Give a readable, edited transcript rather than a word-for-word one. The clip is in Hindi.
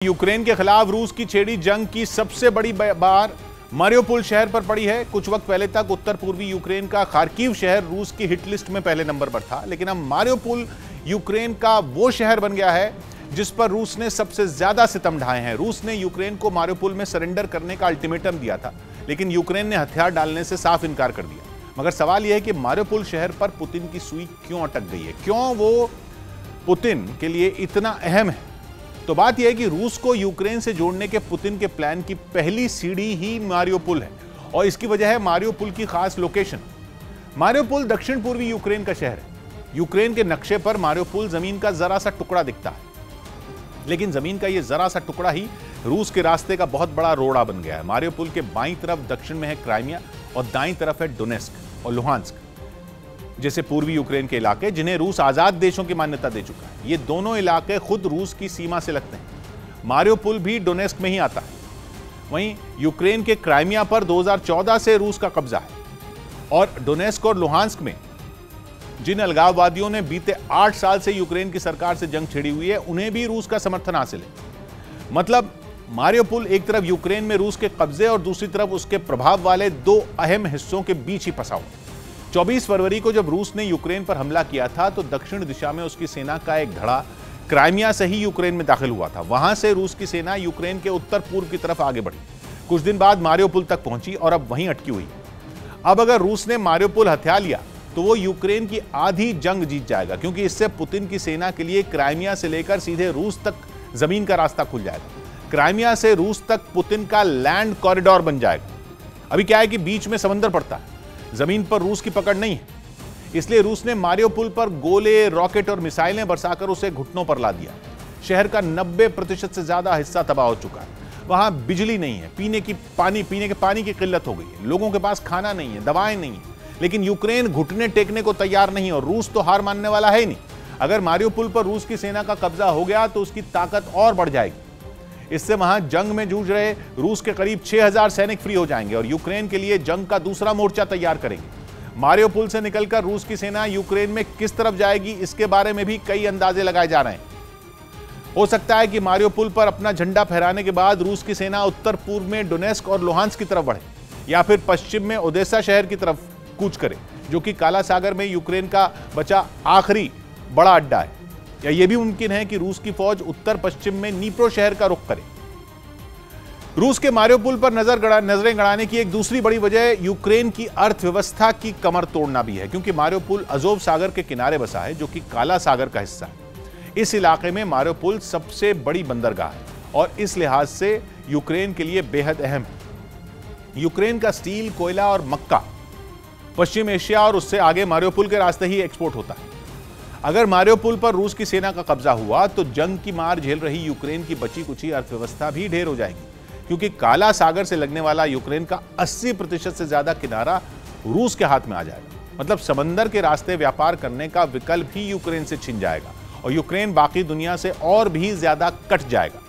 यूक्रेन के खिलाफ रूस की छेड़ी जंग की सबसे बड़ी बार मारियोपोल शहर पर पड़ी है। कुछ वक्त पहले तक उत्तर पूर्वी यूक्रेन का खार्किव शहर रूस की हिट लिस्ट में पहले नंबर पर था, लेकिन अब मारियोपोल यूक्रेन का वो शहर बन गया है जिस पर रूस ने सबसे ज्यादा सितम ढाए हैं। रूस ने यूक्रेन को मारियोपोल में सरेंडर करने का अल्टीमेटम दिया था, लेकिन यूक्रेन ने हथियार डालने से साफ इनकार कर दिया। मगर सवाल यह है कि मारियोपोल शहर पर पुतिन की सुई क्यों अटक गई है, क्यों वो पुतिन के लिए इतना अहम है। तो बात यह है कि रूस को यूक्रेन से जोड़ने के पुतिन के प्लान की पहली सीढ़ी ही मारियोपोल है, और इसकी वजह है मारियोपोल की खास लोकेशन। मारियोपोल दक्षिण पूर्वी यूक्रेन का शहर है। यूक्रेन के नक्शे पर मारियोपोल जमीन का जरा सा टुकड़ा दिखता है, लेकिन जमीन का यह जरा सा टुकड़ा ही रूस के रास्ते का बहुत बड़ा रोड़ा बन गया है। मारियोपोल के बाईं तरफ दक्षिण में है क्राइमिया और दाईं तरफ है डोनेस्क और लुहांस्क जैसे पूर्वी यूक्रेन के इलाके, जिन्हें रूस आजाद देशों की मान्यता दे चुका है। ये दोनों इलाके खुद रूस की सीमा से लगते हैं। मारियोपोल भी डोनेस्क में ही आता है। वहीं यूक्रेन के क्राइमिया पर 2014 से रूस का कब्जा है, और डोनेस्क और लुहांस्क में जिन अलगाववादियों ने बीते 8 साल से यूक्रेन की सरकार से जंग छिड़ी हुई है, उन्हें भी रूस का समर्थन हासिल है। मतलब मारियोपोल एक तरफ यूक्रेन में रूस के कब्जे और दूसरी तरफ उसके प्रभाव वाले दो अहम हिस्सों के बीच ही फंसा हुआ। 24 फरवरी को जब रूस ने यूक्रेन पर हमला किया था, तो दक्षिण दिशा में उसकी सेना का एक धड़ा क्राइमिया से ही यूक्रेन में दाखिल हुआ था। वहां से रूस की सेना यूक्रेन के उत्तर पूर्व की तरफ आगे बढ़ी, कुछ दिन बाद मारियोपोल तक पहुंची और अब वहीं अटकी हुई। अब अगर रूस ने मारियोपोल हथिया लिया तो वो यूक्रेन की आधी जंग जीत जाएगा, क्योंकि इससे पुतिन की सेना के लिए क्राइमिया से लेकर सीधे रूस तक जमीन का रास्ता खुल जाएगा। क्राइमिया से रूस तक पुतिन का लैंड कॉरिडोर बन जाएगा। अभी क्या है कि बीच में समंदर पड़ता है, जमीन पर रूस की पकड़ नहीं है, इसलिए रूस ने मारियोपोल पर गोले, रॉकेट और मिसाइलें बरसाकर उसे घुटनों पर ला दिया। शहर का 90% से ज्यादा हिस्सा तबाह हो चुका है। वहां बिजली नहीं है, पीने के पानी की किल्लत हो गई है, लोगों के पास खाना नहीं है, दवाएं नहीं है। लेकिन यूक्रेन घुटने टेकने को तैयार नहीं, और रूस तो हार मानने वाला है ही नहीं। अगर मारियोपोल पर रूस की सेना का कब्जा हो गया तो उसकी ताकत और बढ़ जाएगी। इससे वहां जंग में जूझ रहे रूस के करीब 6000 सैनिक फ्री हो जाएंगे और यूक्रेन के लिए जंग का दूसरा मोर्चा तैयार करेंगे। मारियोपोल से निकलकर रूस की सेना यूक्रेन में किस तरफ जाएगी, इसके बारे में भी कई अंदाजे लगाए जा रहे हैं। हो सकता है कि मारियोपोल पर अपना झंडा फहराने के बाद रूस की सेना उत्तर पूर्व में डोनेस्क और लुहांस्क की तरफ बढ़े, या फिर पश्चिम में ओदेसा शहर की तरफ कूच करे, जो कि काला सागर में यूक्रेन का बचा आखिरी बड़ा अड्डा है। या यह भी मुमकिन है कि रूस की फौज उत्तर पश्चिम में नीप्रो शहर का रुख करे। रूस के मारियोपोल पर नजरें गड़ाने की एक दूसरी बड़ी वजह यूक्रेन की अर्थव्यवस्था की कमर तोड़ना भी है, क्योंकि मारियोपोल अजोव सागर के किनारे बसा है, जो कि काला सागर का हिस्सा है। इस इलाके में मारियोपोल सबसे बड़ी बंदरगाह है और इस लिहाज से यूक्रेन के लिए बेहद अहम है। यूक्रेन का स्टील, कोयला और मक्का पश्चिम एशिया और उससे आगे मारियोपोल के रास्ते ही एक्सपोर्ट होता है। अगर मारियोपोल पर रूस की सेना का कब्जा हुआ तो जंग की मार झेल रही यूक्रेन की बची कुची अर्थव्यवस्था भी ढेर हो जाएगी, क्योंकि काला सागर से लगने वाला यूक्रेन का 80% से ज्यादा किनारा रूस के हाथ में आ जाएगा। मतलब समंदर के रास्ते व्यापार करने का विकल्प ही यूक्रेन से छिन जाएगा और यूक्रेन बाकी दुनिया से और भी ज्यादा कट जाएगा।